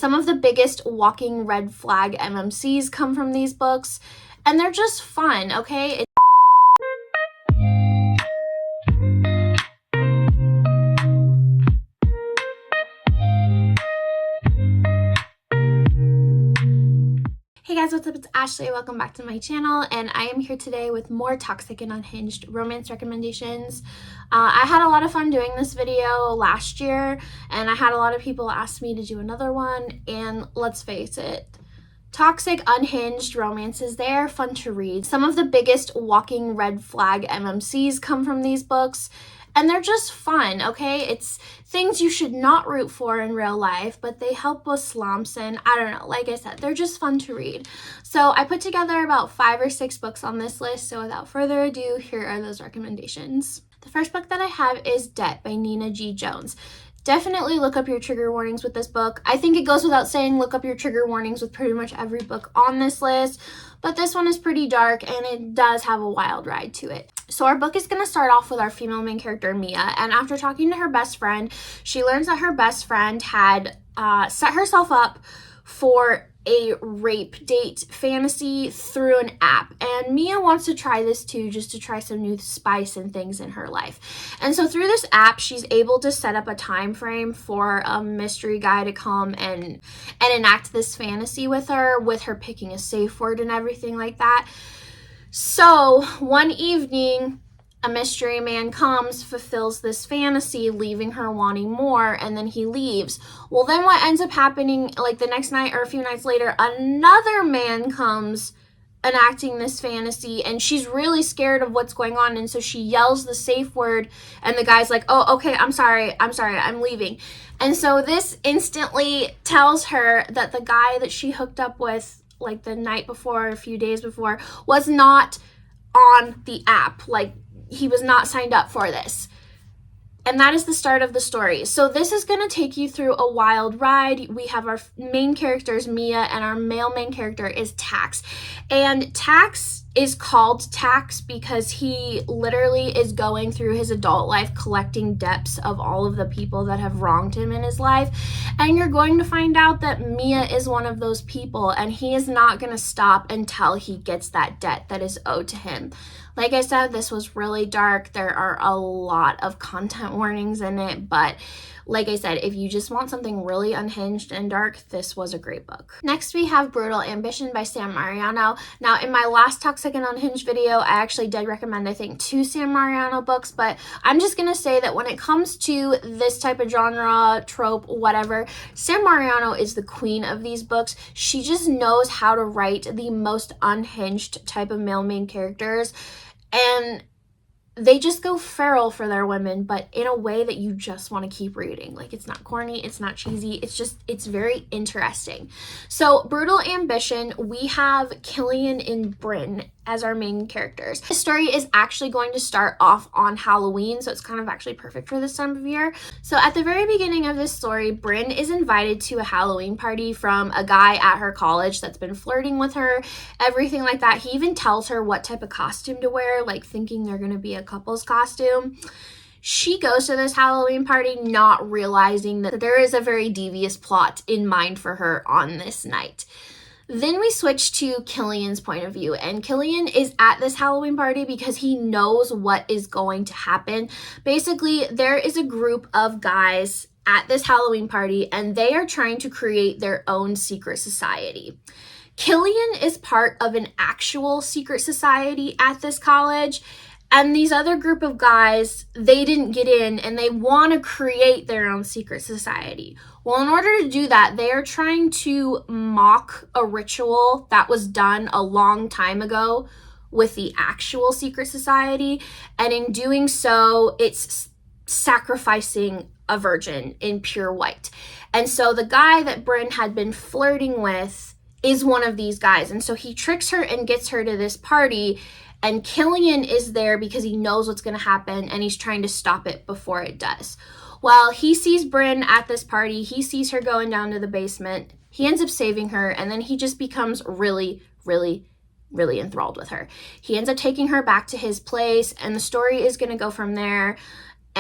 Some of the biggest walking red flag MMCs come from these books, and they're just fun, okay? Hey guys, what's up? It's Ashley. Welcome back to my channel, and I am here today with more toxic and unhinged romance recommendations. I had a lot of fun doing this video last year, and I had a lot of people ask me to do another one, and let's face it, toxic, unhinged romances, they are fun to read. Some of the biggest walking red flag MMCs come from these books, and they're just fun, okay? It's things you should not root for in real life, but they help with slumps, and I don't know, like I said, they're just fun to read. So I put together about 5 or 6 books on this list, so without further ado, here are those recommendations. The first book that I have is Debt by Nina G. Jones. Definitely look up your trigger warnings with this book. I think it goes without saying, look up your trigger warnings with pretty much every book on this list, but this one is pretty dark and it does have a wild ride to it. So our book is going to start off with our female main character, Mia, and after talking to her best friend, she learns that her best friend had set herself up for a rape date fantasy through an app, and Mia wants to try this too, just to try some new spice and things in her life. And so through this app, she's able to set up a time frame for a mystery guy to come and enact this fantasy with her picking a safe word and everything like that. So one evening, a mystery man comes, fulfills this fantasy, leaving her wanting more, and then he leaves. Well, then what ends up happening, like the next night or a few nights later, another man comes enacting this fantasy, and she's really scared of what's going on, and so she yells the safe word, and the guy's like, oh, okay, I'm sorry, I'm leaving. And so this instantly tells her that the guy that she hooked up with, like the night before, a few days before, was not on the app. Like, he was not signed up for this. And that is the start of the story. So this is going to take you through a wild ride. We have our main characters, Mia, and our male main character is Tax. And Tax is called Tax because he literally is going through his adult life collecting debts of all of the people that have wronged him in his life. And you're going to find out that Mia is one of those people, and he is not going to stop until he gets that debt that is owed to him. Like I said, this was really dark. There are a lot of content warnings in it, but like I said, if you just want something really unhinged and dark, this was a great book. Next, we have Brutal Ambition by Sam Mariano. Now, in my last Toxic and Unhinged video, I actually did recommend, I think, 2 Sam Mariano books, but I'm just going to say that when it comes to this type of genre, trope, whatever, Sam Mariano is the queen of these books. She just knows how to write the most unhinged type of male main characters, and they just go feral for their women, but in a way that you just want to keep reading. Like, it's not corny, it's not cheesy, it's very interesting. So Brutal Ambition, we have Killian and Bryn as our main characters. The story is actually going to start off on Halloween, so it's kind of actually perfect for this time of year. So at the very beginning of this story, Bryn is invited to a Halloween party from a guy at her college that's been flirting with her, everything like that. He even tells her what type of costume to wear, like thinking they're going to be a couple's costume. She goes to this Halloween party not realizing that there is a very devious plot in mind for her on this night. Then we switch to Killian's point of view, and Killian is at this Halloween party because he knows what is going to happen. Basically, there is a group of guys at this Halloween party, and they are trying to create their own secret society. Killian is part of an actual secret society at this college, and these other group of guys, they didn't get in, and they want to create their own secret society. Well, in order to do that, they are trying to mock a ritual that was done a long time ago with the actual secret society, and in doing so, it's sacrificing a virgin in pure white. And so the guy that Bryn had been flirting with is one of these guys, and so he tricks her and gets her to this party, and Killian is there because he knows what's going to happen, and he's trying to stop it before it does. Well, he sees Bryn at this party. He sees her going down to the basement. He ends up saving her, and then he just becomes really, really, really enthralled with her. He ends up taking her back to his place, and the story is going to go from there.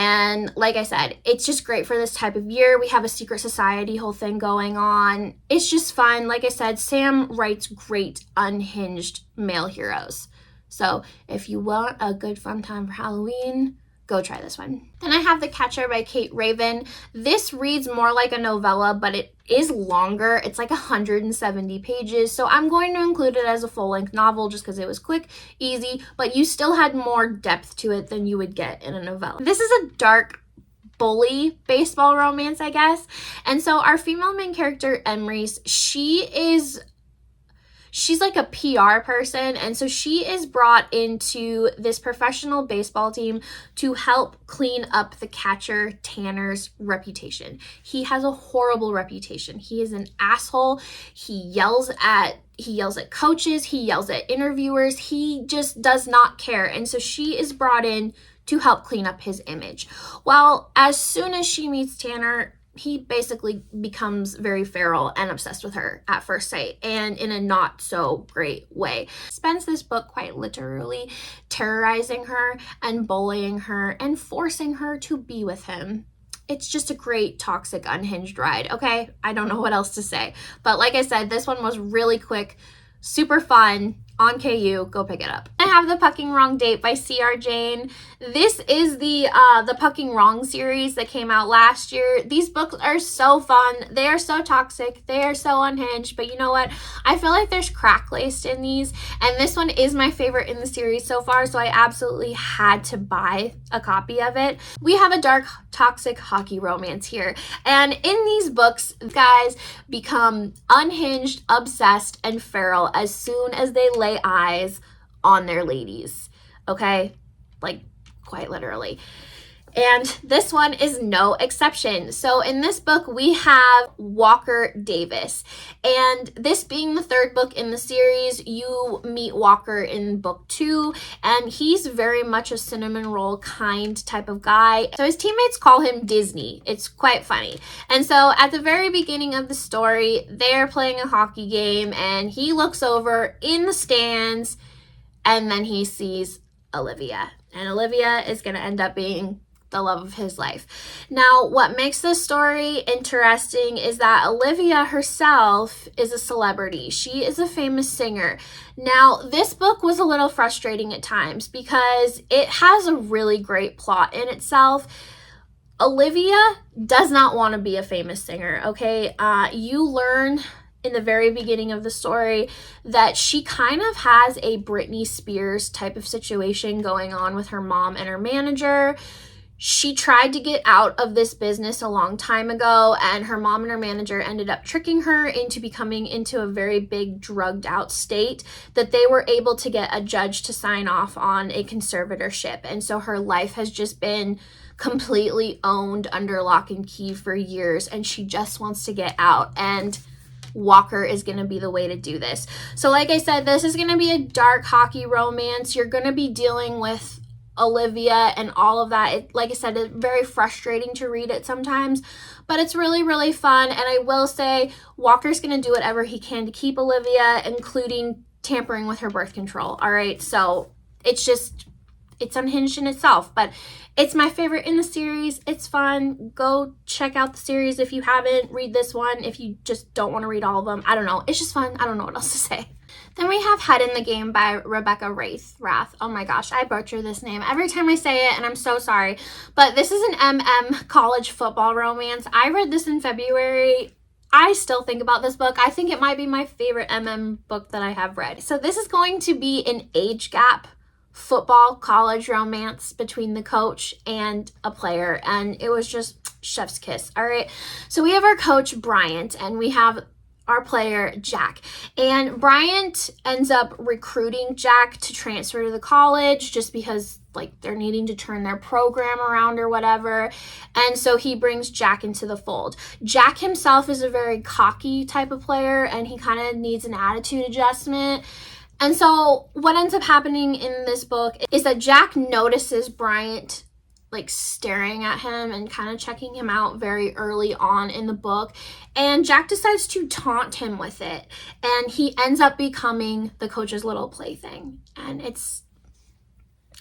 And like I said, it's just great for this type of year. We have a secret society whole thing going on. It's just fun. Like I said, Sam writes great unhinged male heroes. So if you want a good fun time for Halloween, go try this one. Then I have The Catcher by Kate Raven. This reads more like a novella, but it is longer. It's like 170 pages. So I'm going to include it as a full-length novel just because it was quick, easy, but you still had more depth to it than you would get in a novella. This is a dark bully baseball romance, I guess. And so our female main character, Emery's, she's like a PR person, and so she is brought into this professional baseball team to help clean up the catcher Tanner's reputation. He has a horrible reputation. He is an asshole. He yells at coaches, he yells at interviewers. He just does not care. And so she is brought in to help clean up his image. Well, as soon as she meets Tanner, he basically becomes very feral and obsessed with her at first sight, and in a not so great way. Spends this book quite literally terrorizing her and bullying her and forcing her to be with him. It's just a great toxic unhinged ride, okay? I don't know what else to say. But like I said, this one was really quick, super fun, on KU. Go pick it up. I have The Pucking Wrong Date by C.R. Jane. This is the Pucking Wrong series that came out last year. These books are so fun. They are so toxic. They are so unhinged. But you know what? I feel like there's crack laced in these. And this one is my favorite in the series so far. So I absolutely had to buy a copy of it. We have a dark, toxic hockey romance here. And in these books, guys become unhinged, obsessed, and feral as soon as they lay eyes on their ladies, okay? Like, quite literally. And this one is no exception. So in this book, we have Walker Davis. And this being the third book in the series, you meet Walker in book 2, and he's very much a cinnamon roll kind type of guy. So his teammates call him Disney. It's quite funny. And so at the very beginning of the story, they're playing a hockey game, and he looks over in the stands, and then he sees Olivia. And Olivia is going to end up being the love of his life. Now, what makes this story interesting is that Olivia herself is a celebrity. She is a famous singer. Now, this book was a little frustrating at times because it has a really great plot in itself. Olivia does not want to be a famous singer, okay? You learn in the very beginning of the story that she kind of has a Britney Spears type of situation going on with her mom and her manager. She tried to get out of this business a long time ago, and her mom and her manager ended up tricking her into becoming into a very big drugged out state that they were able to get a judge to sign off on a conservatorship. And so her life has just been completely owned under lock and key for years, and she just wants to get out. And Walker is going to be the way to do this. So like I said, this is going to be a dark hockey romance. You're going to be dealing with Olivia and all of that. Like I said, it's very frustrating to read it sometimes, but it's really, really fun. And I will say Walker's going to do whatever he can to keep Olivia, including tampering with her birth control. All right. So it's unhinged in itself, but it's my favorite in the series. It's fun. Go check out the series if you haven't. Read this one if you just don't want to read all of them. I don't know. It's just fun. I don't know what else to say. Then we have Head in the Game by Rebecca Rathe. Oh my gosh, I butcher this name every time I say it, and I'm so sorry. But this is an MM college football romance. I read this in February. I still think about this book. I think it might be my favorite MM book that I have read. So this is going to be an age gap football college romance between the coach and a player, and it was just chef's kiss. All right, so we have our coach Bryant, and we have our player Jack, and Bryant ends up recruiting Jack to transfer to the college just because like they're needing to turn their program around or whatever. And so he brings Jack into the fold. Jack himself is a very cocky type of player, and he kind of needs an attitude adjustment. And so what ends up happening in this book is that Jack notices Bryant like staring at him and kind of checking him out very early on in the book. And Jack decides to taunt him with it. And he ends up becoming the coach's little plaything. And it's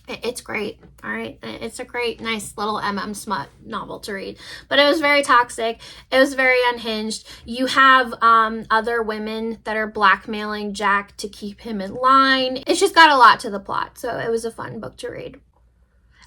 It's great. All right. It's a great, nice little smut novel to read. But it was very toxic. It was very unhinged. You have other women that are blackmailing Jack to keep him in line. It's just got a lot to the plot. So it was a fun book to read.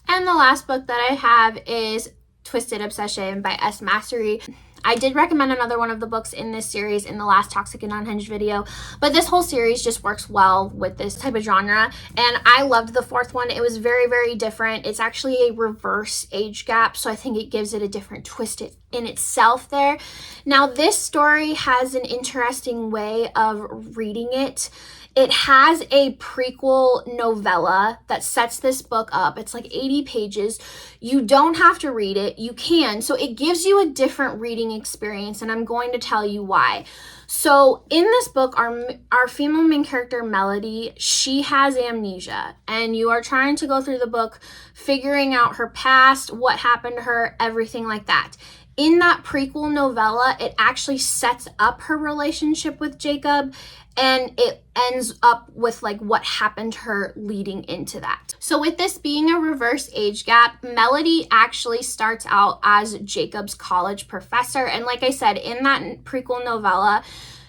And the last book that I have is Twisted Obsession by S. Massery. I did recommend another one of the books in this series in the last Toxic and Unhinged video, but this whole series just works well with this type of genre, and I loved the fourth one. It was very, very different. It's actually a reverse age gap, so I think it gives it a different twist in itself there. Now, this story has an interesting way of reading it. It has a prequel novella that sets this book up. It's like 80 pages. You don't have to read it. You can. So it gives you a different reading experience, and I'm going to tell you why. So in this book, our female main character, Melody, she has amnesia, and you are trying to go through the book, figuring out her past, what happened to her, everything like that. In that prequel novella, it actually sets up her relationship with Jacob, and it ends up with like what happened to her leading into that. So with this being a reverse age gap, Melody actually starts out as Jacob's college professor. And like I said, in that prequel novella,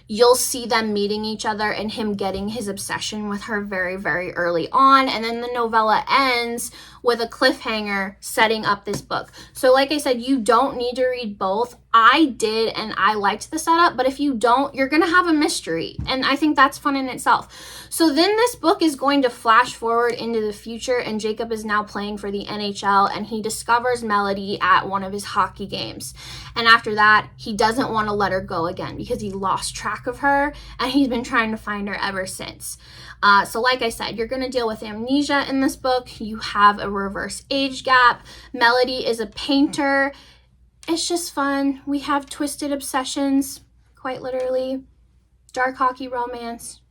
you'll see them meeting each other and him getting his obsession with her very, very early on. And then the novella ends with a cliffhanger setting up this book. So like I said, you don't need to read both. I did, and I liked the setup, but if you don't, you're gonna have a mystery, and I think that's fun in itself. So then this book is going to flash forward into the future, and Jacob is now playing for the NHL, and he discovers Melody at one of his hockey games. And after that, he doesn't want to let her go again because he lost track of her, and he's been trying to find her ever since. So like I said, you're going to deal with amnesia in this book. You have a reverse age gap. Melody is a painter. It's just fun. We have twisted obsessions, quite literally. Dark hockey romance.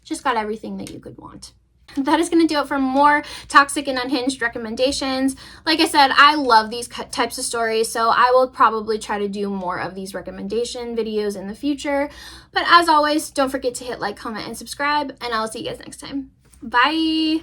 Just got everything that you could want. That is going to do it for more Toxic and Unhinged recommendations. Like I said, I love these types of stories, so I will probably try to do more of these recommendation videos in the future. But as always, don't forget to hit like, comment, and subscribe, and I'll see you guys next time. Bye!